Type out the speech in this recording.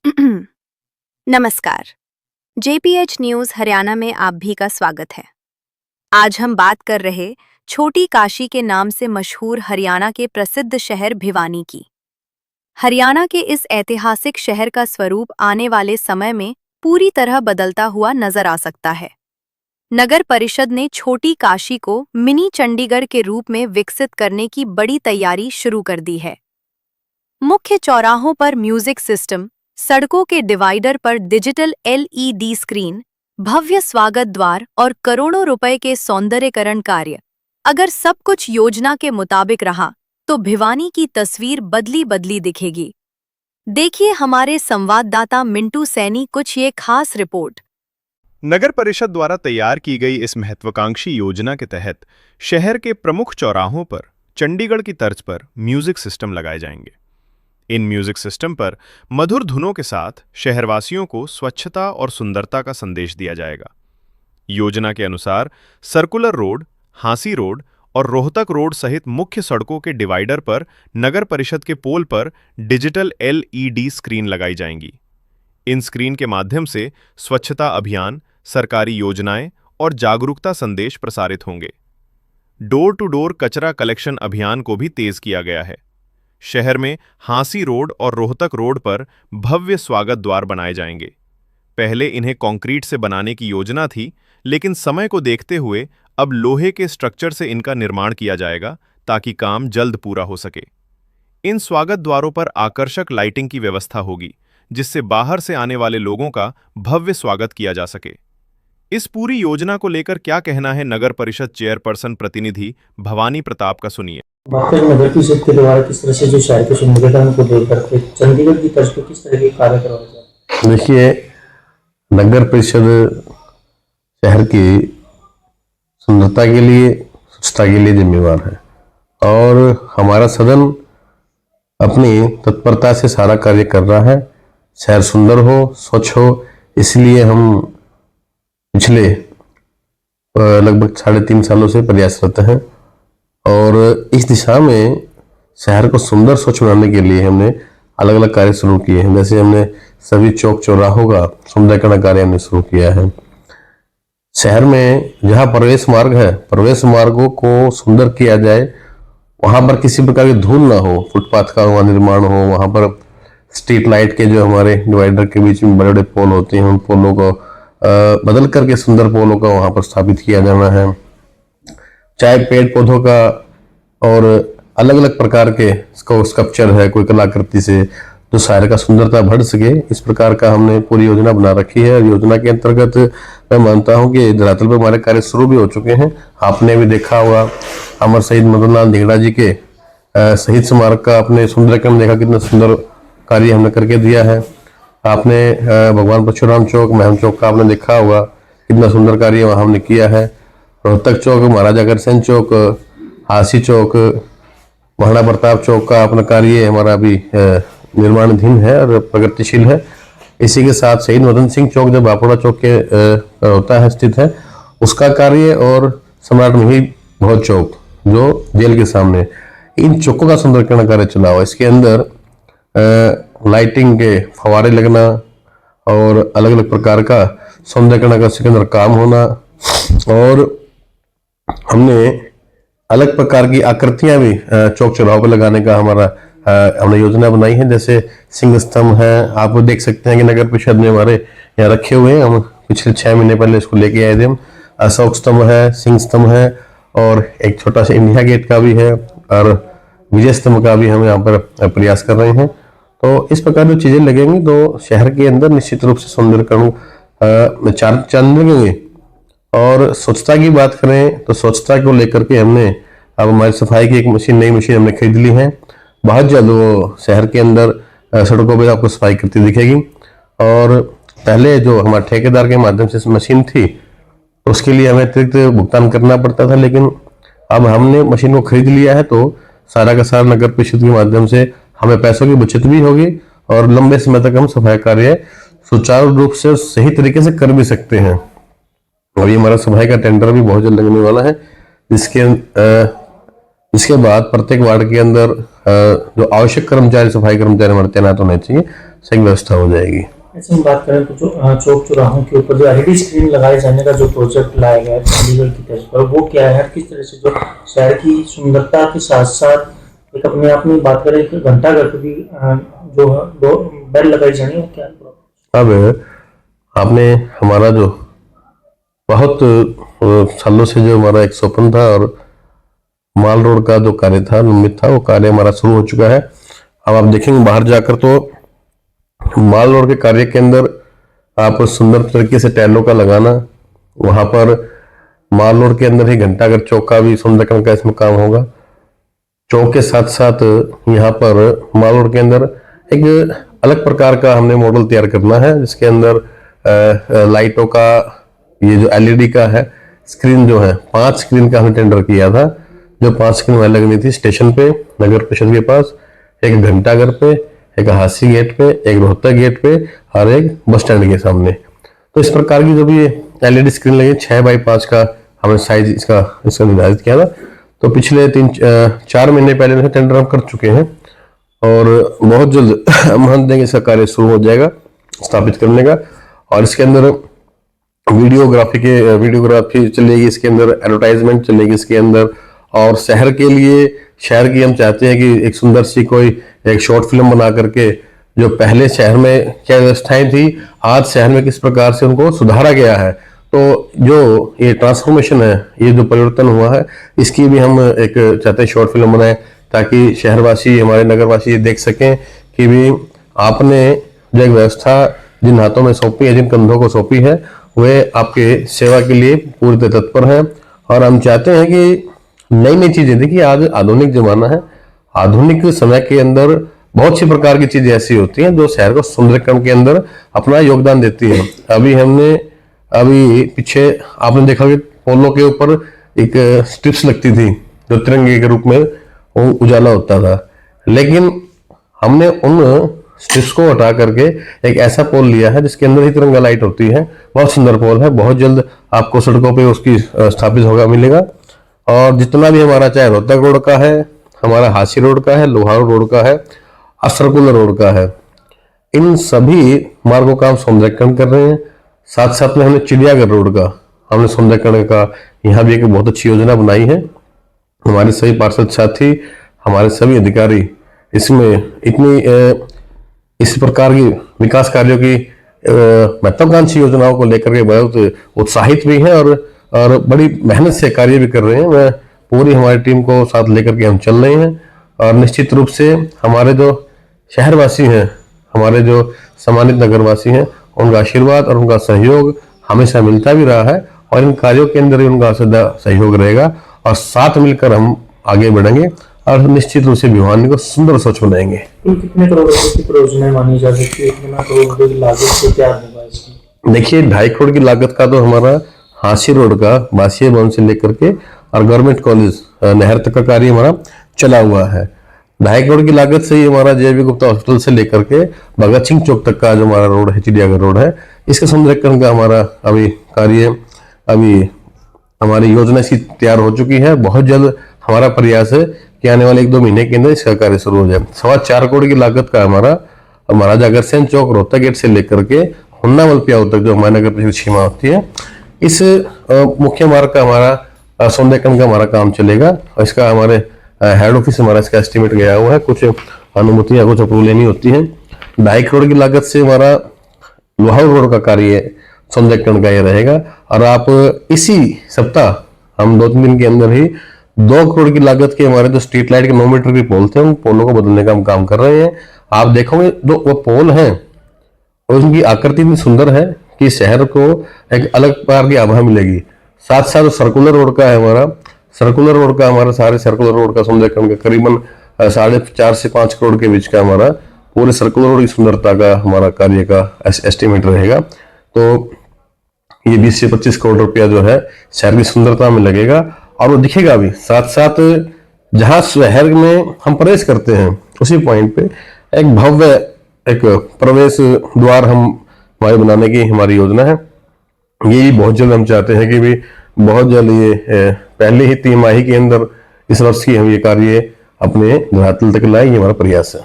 नमस्कार। JPH news Haryana में आप भी का स्वागत है। आज हम बात कर रहे छोटी काशी के नाम से मशहूर हरियाणा के प्रसिद्ध शहर भिवानी की। हरियाणा के इस ऐतिहासिक शहर का स्वरूप आने वाले समय में पूरी तरह बदलता हुआ नजर आ सकता है। नगर परिषद ने छोटी काशी को मिनी चंडीगढ़ के रूप में विकसित करने की बड़ी तैयारी शुरू कर दी है। मुख्य चौराहों पर म्यूजिक सिस्टम, सड़कों के डिवाइडर पर डिजिटल एलईडी स्क्रीन, भव्य स्वागत द्वार और करोड़ों रुपए के सौंदर्यकरण कार्य। अगर सब कुछ योजना के मुताबिक रहा तो भिवानी की तस्वीर बदली बदली दिखेगी। देखिए हमारे संवाददाता मिंटू सैनी कुछ ये खास रिपोर्ट। नगर परिषद द्वारा तैयार की गई इस महत्वाकांक्षी योजना के तहत शहर के प्रमुख चौराहों पर चंडीगढ़ की तर्ज पर म्यूजिक सिस्टम लगाए जाएंगे। इन म्यूजिक सिस्टम पर मधुर धुनों के साथ शहरवासियों को स्वच्छता और सुंदरता का संदेश दिया जाएगा। योजना के अनुसार सर्कुलर रोड, हांसी रोड और रोहतक रोड सहित मुख्य सड़कों के डिवाइडर पर नगर परिषद के पोल पर डिजिटल एलईडी स्क्रीन लगाई जाएंगी। इन स्क्रीन के माध्यम से स्वच्छता अभियान, सरकारी योजनाएं और जागरूकता संदेश प्रसारित होंगे। डोर टू डोर कचरा कलेक्शन अभियान को भी तेज किया गया है। शहर में हांसी रोड और रोहतक रोड पर भव्य स्वागत द्वार बनाए जाएंगे। पहले इन्हें कंक्रीट से बनाने की योजना थी, लेकिन समय को देखते हुए अब लोहे के स्ट्रक्चर से इनका निर्माण किया जाएगा ताकि काम जल्द पूरा हो सके। इन स्वागत द्वारों पर आकर्षक लाइटिंग की व्यवस्था होगी, जिससे बाहर से आने वाले लोगों का भव्य स्वागत किया जा सके। इस पूरी योजना को लेकर क्या कहना है नगर परिषद चेयरपर्सन प्रतिनिधि भवानी प्रताप का, सुनिए। नगर परिषद के द्वारा किस तरह से जो शहर के सुंदरीकरण को लेकर के चंडीगढ़ की तर्ज पर किस तरह के कार्य करवाए जाए? देखिए, नगर परिषद शहर की सुंदरता के लिए, स्वच्छता के लिए जिम्मेवार है और हमारा सदन अपनी तत्परता से सारा कार्य कर रहा है। शहर सुंदर हो, स्वच्छ हो, इसलिए हम पिछले लगभग 3.5 सालों से प्रयासरत हैं और इस दिशा में शहर को सुंदर स्वच्छ बनाने के लिए हमने अलग अलग कार्य शुरू किए हैं। जैसे हमने सभी चौक चौराहों का सुंदरीकरण कार्य हमने शुरू किया है। शहर में जहाँ प्रवेश मार्ग है, प्रवेश मार्गों को सुंदर किया जाए, वहाँ पर किसी प्रकार की धूल ना हो, फुटपाथ का वहाँ निर्माण हो, वहाँ पर स्ट्रीट लाइट के जो हमारे डिवाइडर के बीच में बड़े बड़े पोल होते हैं, उन पोलों को बदल करके सुंदर पोलों का वहाँ पर स्थापित किया जाना है। चाहे पेड़ पौधों का और अलग अलग प्रकार के स्कल्पचर है, कोई कलाकृति से जो शहर का सुंदरता बढ़ सके, इस प्रकार का हमने पूरी योजना बना रखी है। और योजना के अंतर्गत मैं मानता हूं कि धरातल पर हमारे कार्य शुरू भी हो चुके हैं। आपने भी देखा होगा अमर शहीद मदन लाल धिंगड़ा जी के शहीद स्मारक का आपने सुंदरीकरण देखा, कितना सुंदर कार्य हमने करके दिया है। आपने भगवान परशुराम चौक, महम चौक का आपने देखा होगा, कितना सुंदर कार्य वहाँ हमने किया है। रोहतक चौक, महाराजा अग्रसेन चौक, हांसी चौक, महाराणा प्रताप चौक का अपना कार्य हमारा अभी निर्माणाधीन है और प्रगतिशील है। इसी के साथ शहीद मदन सिंह चौक जो बापुड़ा चौक के होता है स्थित है, उसका कार्य, और सम्राट मिहिर भोज चौक जो जेल के सामने, इन चौकों का सुंदरीकरण कार्य चला हुआ। इसके अंदर लाइटिंग के फवारे लगना और अलग अलग प्रकार का सौंदर्यकरण का इसके अंदर काम होना, और हमने अलग प्रकार की आकृतियां भी चौक चौराहों पर लगाने का हमने योजना बनाई है। जैसे सिंह स्तंभ है, आप देख सकते हैं कि नगर परिषद में हमारे यहाँ रखे हुए हैं। हम पिछले 6 महीने पहले इसको लेके आए थे। हम अशोक स्तंभ है, सिंह स्तंभ है और एक छोटा सा इंडिया गेट का भी है और विजय स्तंभ का भी हम यहाँ पर प्रयास कर रहे हैं। तो इस प्रकार जो चीजें लगेंगी तो शहर के अंदर निश्चित रूप से सौंदर्यकरण चांद लगेंगे। और स्वच्छता की बात करें तो स्वच्छता को लेकर के हमने अब हमारी सफाई की एक नई मशीन हमने खरीद ली है। बहुत जल्द वो शहर के अंदर सड़कों पर आपको सफाई करती दिखेगी। और पहले जो हमारे ठेकेदार के माध्यम से मशीन थी तो उसके लिए हमें अतिरिक्त भुगतान करना पड़ता था, लेकिन अब हमने मशीन को खरीद लिया है तो सारा का सारा नगर परिषद के माध्यम से हमें पैसों की बचत भी होगी और लंबे समय तक हम सफाई कार्य सुचारू रूप से सही तरीके से कर भी सकते हैं। अभी हमारा सफाई का टेंडर भी बहुत जल्द लगने वाला है, जिसके बाद प्रत्येक वार्ड के अंदर जो आवश्यक कर्मचारी, सफाई कर्मचारी हमारे तैनात होने चाहिए, सही व्यवस्था हो जाएगी। ऐसे में बात करें तो जो चौक चौराहों के ऊपर जो एलईडी स्क्रीन लगाए जाने का जो प्रोजेक्ट लाया गया है चंडीगढ़ की तर्ज पर, वो क्या है? किस तरह से जो शहर की सुंदरता के साथ साथ एक अपने आप में बात करें कि घंटा घर पर भी जो दो बेल लगाई जानी है, क्या है? अब आपने हमारा जो बहुत सालों से जो हमारा एक स्वप्न था और माल रोड का जो कार्य था निमित था, वो कार्य हमारा शुरू हो चुका है। अब आप देखेंगे बाहर जाकर तो माल रोड के कार्य के अंदर आप सुंदर तरीके से टैलों का लगाना, वहां पर माल रोड के अंदर ही घंटाघर चौक का भी सुंदरीकरण का इसमें काम होगा। चौक के साथ साथ यहाँ पर माल रोड के अंदर एक अलग प्रकार का हमने मॉडल तैयार करना है, जिसके अंदर लाइटों का ये जो एलईडी का है स्क्रीन जो है 5 स्क्रीन का हमने टेंडर किया था, जो 5 स्क्रीन वहां लगनी थी स्टेशन पे, नगर परिषद के पास, एक घंटाघर पे, एक हासी गेट पे, एक रोहतक गेट पे और एक बस स्टैंड के सामने। तो इस प्रकार की जो भी एलईडी स्क्रीन लगी 6x5 का हमने साइज इसका निर्धारित किया था। तो पिछले 3-4 महीने पहले से टेंडर हम कर चुके हैं और बहुत जल्द हम देंगे इसका कार्य शुरू हो जाएगा स्थापित करने का। और इसके अंदर वीडियोग्राफी चलेगी, इसके अंदर एडवर्टाइजमेंट चलेगी इसके अंदर, और शहर के लिए शहर की हम चाहते हैं कि एक सुंदर सी कोई एक शॉर्ट फिल्म बना करके जो पहले शहर में क्या व्यवस्थाएं थी आज शहर में किस प्रकार से उनको सुधारा गया है। तो जो ये ट्रांसफॉर्मेशन है, ये जो परिवर्तन हुआ है, इसकी भी हम एक चाहते हैं शॉर्ट फिल्म बनाएं, ताकि शहरवासी हमारे नगरवासी ये देख सकें कि भी आपने जो एक व्यवस्था जिन हाथों में सौंपी है, जिन कंधों को सौंपी है, वे आपके सेवा के लिए पूरी तरह तत्पर हैं। और हम चाहते हैं कि नई नई चीजें, देखिए आज आधुनिक जमाना है, आधुनिक समय के अंदर बहुत सी प्रकार की चीजें ऐसी होती हैं जो शहर को सुंदरीकरण के अंदर अपना योगदान देती है। अभी पीछे आपने देखा कि पोलो के ऊपर एक स्ट्रिप्स लगती थी जो तिरंगे के रूप में उजाला होता था, लेकिन हमने उन स्ट्रिप्स को हटा करके एक ऐसा पोल लिया है जिसके अंदर ही तिरंगा लाइट होती है। बहुत सुंदर पोल है, बहुत जल्द आपको सड़कों पे उसकी स्थापित होगा मिलेगा। और जितना भी हमारा चाहे रोहतक रोड का है, हमारा हासी रोड का है, लोहारू रोड का है और सर्कुलर रोड का है, इन सभी मार्गों का हम सौंदर्यीकरण कर रहे हैं। साथ साथ में हमने चिड़ियाघर रोड का हमने सौंदर्यीकरण का यहाँ भी एक बहुत अच्छी योजना बनाई है। हमारे सभी पार्षद साथी, हमारे सभी अधिकारी इसमें इस प्रकार की विकास कार्यों की महत्वाकांक्षी योजनाओं को लेकर के बहुत उत्साहित भी हैं और बड़ी मेहनत से कार्य भी कर रहे हैं। मैं पूरी हमारी टीम को साथ लेकर के हम चल रहे हैं और निश्चित रूप से हमारे जो शहरवासी हैं, हमारे जो सम्मानित नगरवासी हैं, उनका आशीर्वाद और उनका सहयोग हमेशा मिलता भी रहा है और इन कार्यों के अंदर ही उनका सदा सहयोग रहेगा और साथ मिलकर हम आगे बढ़ेंगे और निश्चित रूप से भिवानी को सुंदर स्वच्छ बनाएंगे। कितने करोड़ रुपए की परियोजनाएं मानी जा सकती है? कितना करोड़ रुपए की लागत से तैयार होगा इसकी? देखिए 2.5 करोड़ की लागत का तो हमारा हासी रोड का बासिया भवन से लेकर के और गवर्नमेंट कॉलेज नहर तक का कार्य हमारा चला हुआ है। 2.5 करोड़ की लागत से ही हमारा JV गुप्ता हॉस्पिटल से लेकर के भगत सिंह चौक तक का जो हमारा रोड है, चिड़ियाघर रोड है, इसके सौंदर्यीकरण का हमारा अभी हमारी योजना इसकी तैयार हो चुकी है। बहुत जल्द हमारा प्रयास है कि आने वाले 1-2 महीने के अंदर इसका कार्य शुरू हो जाए। 4.25 करोड़ की लागत का हमारा महाराजा अग्रसेन चौक रोहतक गेट से लेकर के हुन्नामल प्याऊ तक जो हमारे नगर परिषद सीमा होती है, इस मुख्य मार्ग का हमारा सौंदर्यीकरण का हमारा काम चलेगा। और इसका हमारे हेड ऑफिस हमारा इसका एस्टिमेट गया हुआ है, कुछ अनुमतियां कुछ अप्रूवल लेनी होती हैं। 2.5 करोड़ की लागत से हमारा लोहारू रोड का कार्य सौंदर्यीकरण का ये रहेगा और आप इसी सप्ताह हम 2-3 दिन के अंदर ही 2 करोड़ की लागत के हमारे जो स्ट्रीट लाइट के 9 मीटर के पोल थे, उन पोलों को बदलने का हम काम कर रहे हैं। आप देखोगे जो वो पोल हैं और उनकी आकृति इतनी सुंदर है कि शहर को एक अलग प्रकार की आभा मिलेगी। साथ साथ सर्कुलर रोड का है हमारा सारे सर्कुलर रोड का सौंदर्यीकरण का करीबन 4.5 से 5 करोड़ के बीच का हमारा पूरे सर्कुलर रोड की सुंदरता का हमारा कार्य का एस्टिमेट रहेगा। तो ये 20 से 25 करोड़ रुपया जो है शहर की सुंदरता में लगेगा और वो दिखेगा भी। साथ साथ जहां शहर में हम प्रवेश करते हैं उसी पॉइंट पे एक भव्य एक प्रवेश द्वार हमारे बनाने की हमारी योजना है। ये बहुत जल्द हम चाहते हैं कि भी बहुत जल्द ये पहले ही 3 माही के अंदर इस वर्ष की हम ये कार्य अपने धरातल तक लाए, ये हमारा प्रयास है।